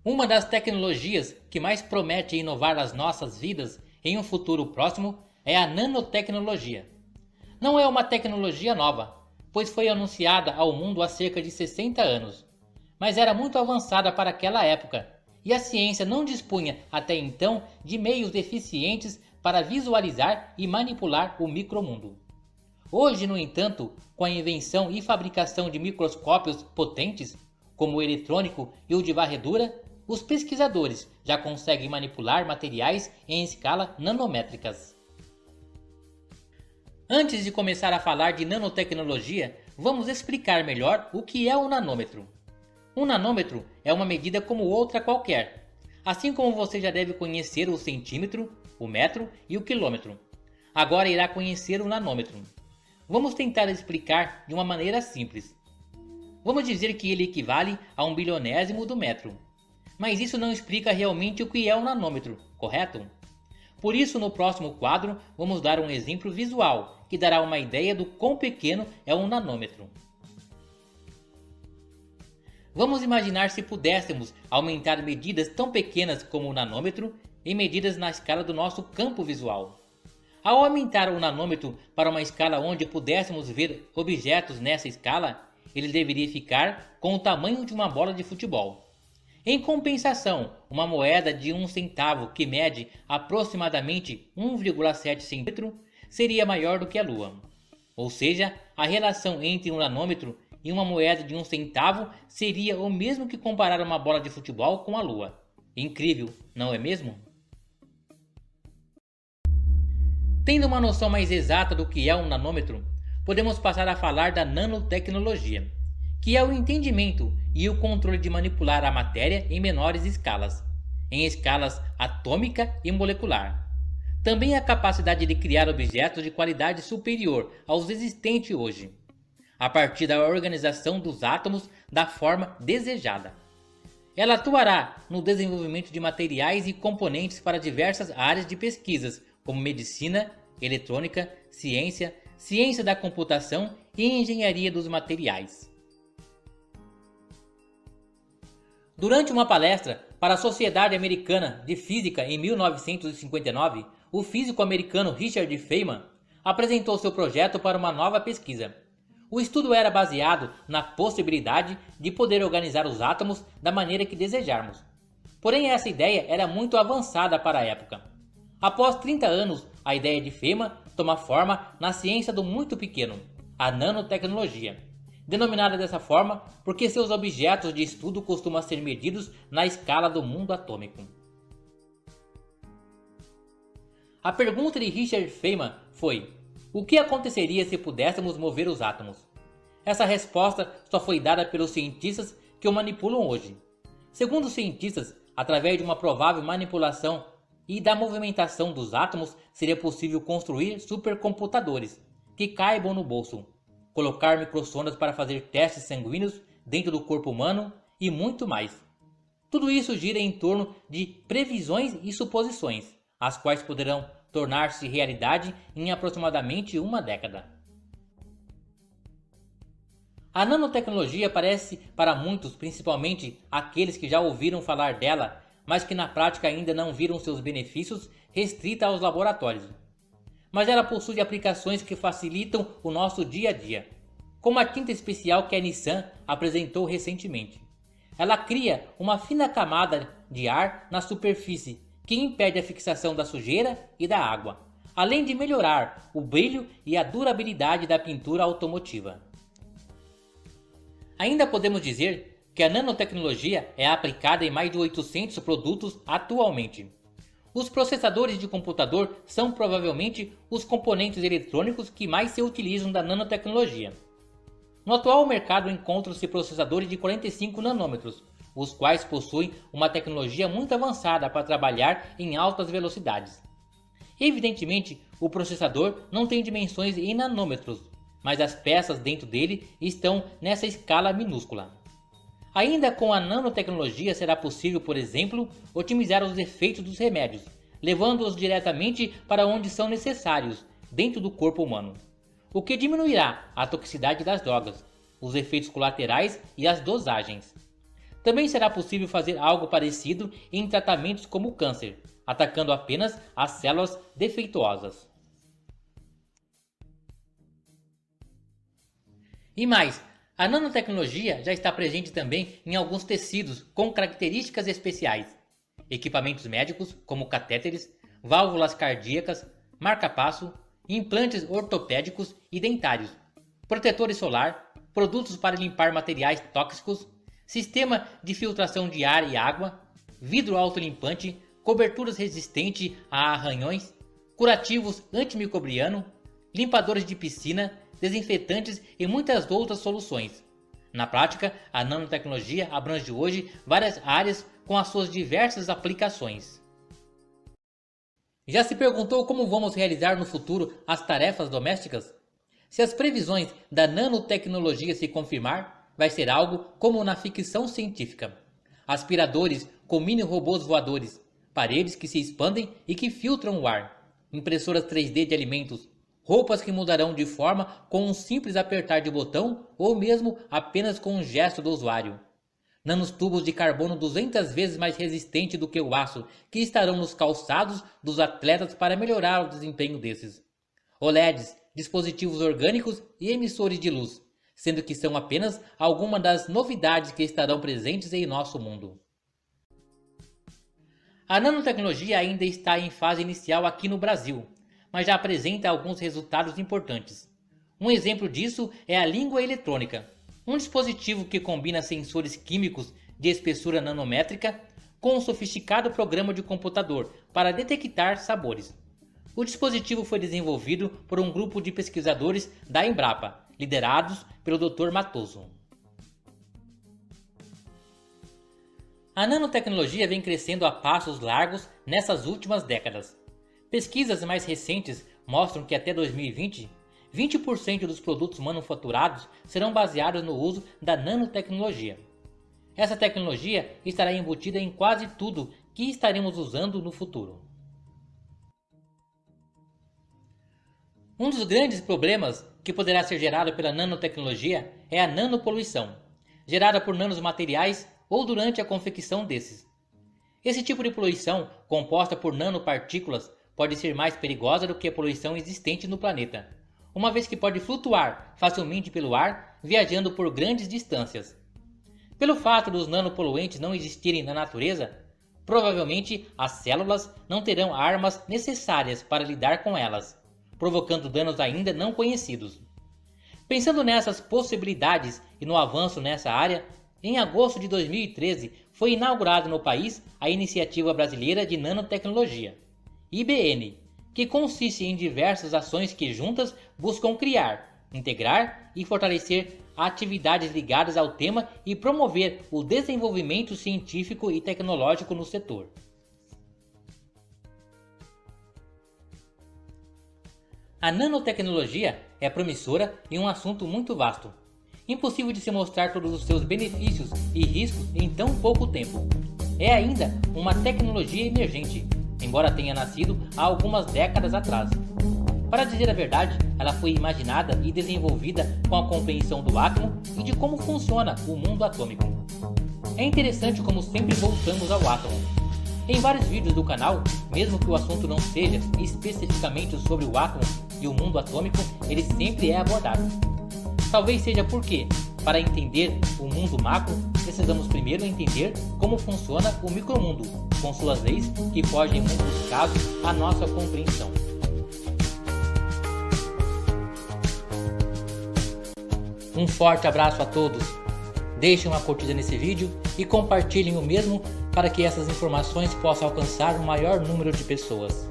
Uma das tecnologias que mais promete inovar as nossas vidas em um futuro próximo é a nanotecnologia. Não é uma tecnologia nova, pois foi anunciada ao mundo há cerca de 60 anos, mas era muito avançada para aquela época, e a ciência não dispunha até então de meios eficientes para visualizar e manipular o micromundo. Hoje, no entanto, com a invenção e fabricação de microscópios potentes, como o eletrônico e o de varredura, os pesquisadores já conseguem manipular materiais em escala nanométricas. Antes de começar a falar de nanotecnologia, vamos explicar melhor o que é um nanômetro. Um nanômetro é uma medida como outra qualquer, assim como você já deve conhecer o centímetro, o metro e o quilômetro. Agora irá conhecer o nanômetro. Vamos tentar explicar de uma maneira simples. Vamos dizer que ele equivale a 1/1000º do metro. Mas isso não explica realmente o que é um nanômetro, correto? Por isso, no próximo quadro, vamos dar um exemplo visual que dará uma ideia do quão pequeno é um nanômetro. Vamos imaginar se pudéssemos aumentar medidas tão pequenas como o nanômetro em medidas na escala do nosso campo visual. Ao aumentar o nanômetro para uma escala onde pudéssemos ver objetos nessa escala, ele deveria ficar com o tamanho de uma bola de futebol. Em compensação, uma moeda de 1 centavo que mede aproximadamente 1,7 centímetro seria maior do que a Lua. Ou seja, a relação entre um nanômetro e uma moeda de 1 centavo seria o mesmo que comparar uma bola de futebol com a Lua. Incrível, não é mesmo? Tendo uma noção mais exata do que é um nanômetro, podemos passar a falar da nanotecnologia, que é o entendimento e o controle de manipular a matéria em menores escalas, em escalas atômica e molecular. Também a capacidade de criar objetos de qualidade superior aos existentes hoje, a partir da organização dos átomos da forma desejada. Ela atuará no desenvolvimento de materiais e componentes para diversas áreas de pesquisas, como medicina, eletrônica, ciência, ciência da computação e engenharia dos materiais. Durante uma palestra para a Sociedade Americana de Física em 1959, o físico americano Richard Feynman apresentou seu projeto para uma nova pesquisa. O estudo era baseado na possibilidade de poder organizar os átomos da maneira que desejarmos. Porém, essa ideia era muito avançada para a época. Após 30 anos, a ideia de Feynman toma forma na ciência do muito pequeno, a nanotecnologia. Denominada dessa forma porque seus objetos de estudo costumam ser medidos na escala do mundo atômico. A pergunta de Richard Feynman foi: o que aconteceria se pudéssemos mover os átomos? Essa resposta só foi dada pelos cientistas que o manipulam hoje. Segundo os cientistas, através de uma provável manipulação e da movimentação dos átomos, seria possível construir supercomputadores que caibam no bolso, colocar microsondas para fazer testes sanguíneos dentro do corpo humano e muito mais. Tudo isso gira em torno de previsões e suposições, as quais poderão tornar-se realidade em aproximadamente uma década. A nanotecnologia parece para muitos, principalmente aqueles que já ouviram falar dela, mas que na prática ainda não viram seus benefícios, restrita aos laboratórios. Mas ela possui aplicações que facilitam o nosso dia a dia, como a tinta especial que a Nissan apresentou recentemente. Ela cria uma fina camada de ar na superfície que impede a fixação da sujeira e da água, além de melhorar o brilho e a durabilidade da pintura automotiva. Ainda podemos dizer que a nanotecnologia é aplicada em mais de 800 produtos atualmente. Os processadores de computador são provavelmente os componentes eletrônicos que mais se utilizam da nanotecnologia. No atual mercado encontram-se processadores de 45 nanômetros, os quais possuem uma tecnologia muito avançada para trabalhar em altas velocidades. Evidentemente, o processador não tem dimensões em nanômetros, mas as peças dentro dele estão nessa escala minúscula. Ainda com a nanotecnologia será possível, por exemplo, otimizar os efeitos dos remédios, levando-os diretamente para onde são necessários, dentro do corpo humano, o que diminuirá a toxicidade das drogas, os efeitos colaterais e as dosagens. Também será possível fazer algo parecido em tratamentos como o câncer, atacando apenas as células defeituosas. E mais, a nanotecnologia já está presente também em alguns tecidos com características especiais. Equipamentos médicos como catéteres, válvulas cardíacas, marca-passo, implantes ortopédicos e dentários, protetores solar, produtos para limpar materiais tóxicos, sistema de filtração de ar e água, vidro autolimpante, coberturas resistentes a arranhões, curativos antimicrobiano, limpadores de piscina, desinfetantes e muitas outras soluções. Na prática, a nanotecnologia abrange hoje várias áreas com as suas diversas aplicações. Já se perguntou como vamos realizar no futuro as tarefas domésticas? Se as previsões da nanotecnologia se confirmar, vai ser algo como na ficção científica. Aspiradores com mini-robôs voadores, paredes que se expandem e que filtram o ar, impressoras 3D de alimentos, roupas que mudarão de forma com um simples apertar de botão ou mesmo apenas com um gesto do usuário. Nanotubos de carbono 200 vezes mais resistente do que o aço, que estarão nos calçados dos atletas para melhorar o desempenho desses. OLEDs, dispositivos orgânicos e emissores de luz, sendo que são apenas algumas das novidades que estarão presentes em nosso mundo. A nanotecnologia ainda está em fase inicial aqui no Brasil, mas já apresenta alguns resultados importantes. Um exemplo disso é a língua eletrônica, um dispositivo que combina sensores químicos de espessura nanométrica com um sofisticado programa de computador para detectar sabores. O dispositivo foi desenvolvido por um grupo de pesquisadores da Embrapa, liderados pelo Dr. Matoso. A nanotecnologia vem crescendo a passos largos nessas últimas décadas. Pesquisas mais recentes mostram que até 2020, 20% dos produtos manufaturados serão baseados no uso da nanotecnologia. Essa tecnologia estará embutida em quase tudo que estaremos usando no futuro. Um dos grandes problemas que poderá ser gerado pela nanotecnologia é a nanopoluição, gerada por nanomateriais ou durante a confecção desses. Esse tipo de poluição, composta por nanopartículas, pode ser mais perigosa do que a poluição existente no planeta, uma vez que pode flutuar facilmente pelo ar, viajando por grandes distâncias. Pelo fato dos nanopoluentes não existirem na natureza, provavelmente as células não terão armas necessárias para lidar com elas, provocando danos ainda não conhecidos. Pensando nessas possibilidades e no avanço nessa área, em agosto de 2013 foi inaugurada no país a Iniciativa Brasileira de Nanotecnologia, IBN, que consiste em diversas ações que juntas buscam criar, integrar e fortalecer atividades ligadas ao tema e promover o desenvolvimento científico e tecnológico no setor. A nanotecnologia é promissora e um assunto muito vasto. Impossível de se mostrar todos os seus benefícios e riscos em tão pouco tempo. É ainda uma tecnologia emergente, embora tenha nascido há algumas décadas atrás. Para dizer a verdade, ela foi imaginada e desenvolvida com a compreensão do átomo e de como funciona o mundo atômico. É interessante como sempre voltamos ao átomo. Em vários vídeos do canal, mesmo que o assunto não seja especificamente sobre o átomo e o mundo atômico, ele sempre é abordado. Talvez seja porque, para entender o mundo macro, precisamos primeiro entender como funciona o micromundo, com suas leis que fogem em muitos casos à nossa compreensão. Um forte abraço a todos. Deixem uma curtida nesse vídeo e compartilhem o mesmo para que essas informações possam alcançar o maior número de pessoas.